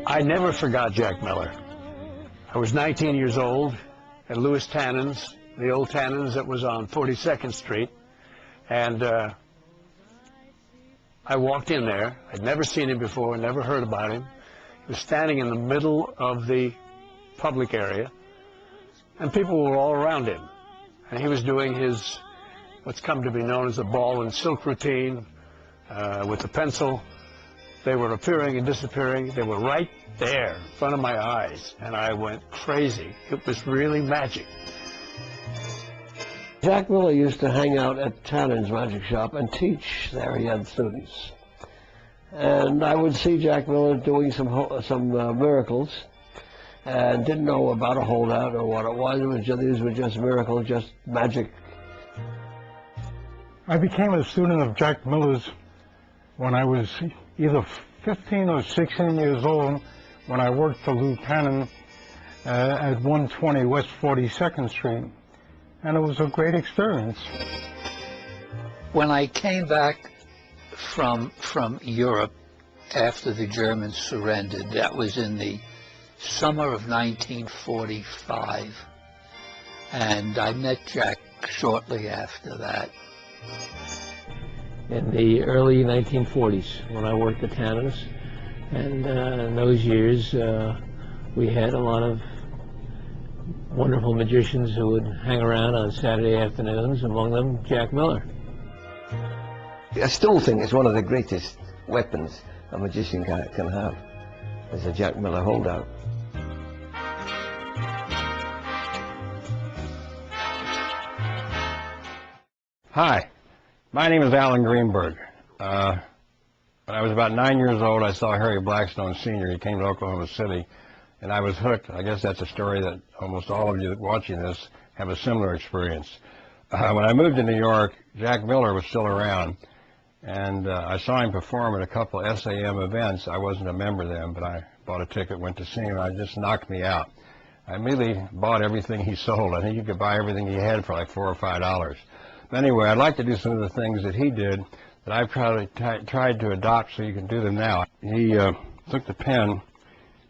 I never forgot Jack Miller. I was 19 years old at Louis Tannen's, the old Tannen's that was on 42nd Street, and I walked in there. I'd never seen him before, never heard about him. He was standing in the middle of the public area, and people were all around him. And he was doing his, what's come to be known as the ball and silk routine with the pencil. They were appearing and disappearing. They were right there in front of my eyes, and I went crazy. It was really magic. Jack Miller used to hang out at Tannen's Magic Shop and teach there. He had students. And I would see Jack Miller doing some miracles, and didn't know about a holdout or what it was. These were just miracles, just magic. I became a student of Jack Miller's when I was either 15 or 16 years old, when I worked for Lou Tannen at 120 West 42nd Street. And it was a great experience. When I came back from Europe after the Germans surrendered, that was in the summer of 1945, and I met Jack shortly after that. In the early 1940s, when I worked at Tannen's, and in those years we had a lot of wonderful magicians who would hang around on Saturday afternoons, among them Jack Miller. I still think it's one of the greatest weapons a magician can have, is a Jack Miller holdout. Hi, my name is Alan Greenberg. When I was about 9 years old, I saw Harry Blackstone Sr. He came to Oklahoma City, and I was hooked. I guess that's a story that almost all of you watching this have a similar experience. When I moved to New York, Jack Miller was still around, and I saw him perform at a couple of SAM events. I wasn't a member then, but I bought a ticket, went to see him, and it just knocked me out. I immediately bought everything he sold. I think you could buy everything he had for like $4 or $5. But anyway, I'd like to do some of the things that he did that I've tried to adopt so you can do them now. He took the pen,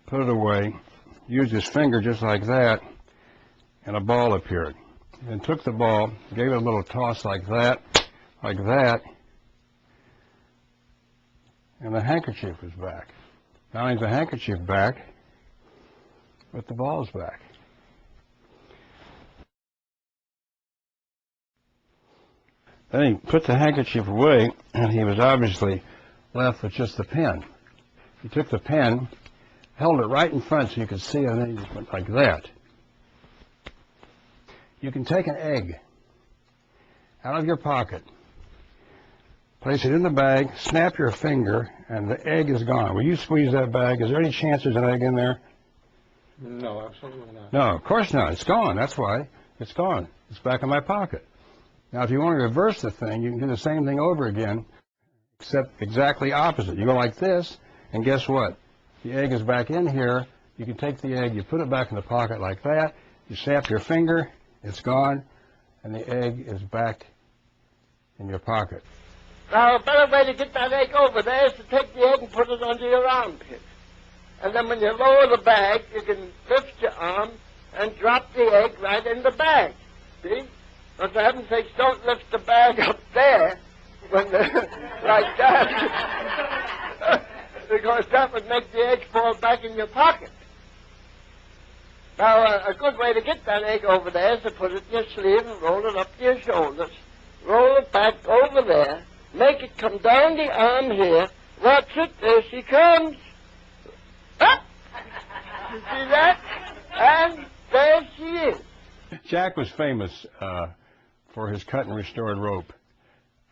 put it away, used his finger just like that, and a ball appeared. Then took the ball, gave it a little toss like that, and the handkerchief was back. Not only is the handkerchief back, but the ball's back. Then he put the handkerchief away, and he was obviously left with just the pen. He took the pen, held it right in front so you could see it, and then he just went like that. You can take an egg out of your pocket, place it in the bag, snap your finger, and the egg is gone. Will you squeeze that bag? Is there any chance there's an egg in there? No, absolutely not. No, of course not. It's gone. That's why. It's gone. It's back in my pocket. Now, if you want to reverse the thing, you can do the same thing over again, except exactly opposite. You go like this, and guess what? The egg is back in here. You can take the egg, you put it back in the pocket like that, you snap your finger, it's gone, and the egg is back in your pocket. Now, a better way to get that egg over there is to take the egg and put it under your armpit. And then when you lower the bag, you can lift your arm and drop the egg right in the bag. See? But for heaven's sakes, don't lift the bag up there when like that. Because that would make the egg fall back in your pocket. Now, a good way to get that egg over there is to put it in your sleeve and roll it up to your shoulders. Roll it back over there. Make it come down the arm here. Watch it. There she comes. Up! You see that? And there she is. Jack was famous for his cut and restored rope,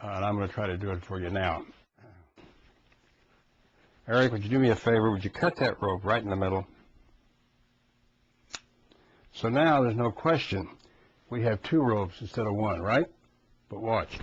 and I'm going to try to do it for you now. Eric, would you do me a favor? Would you cut that rope right in the middle? So now there's no question. We have two ropes instead of one, right? But watch.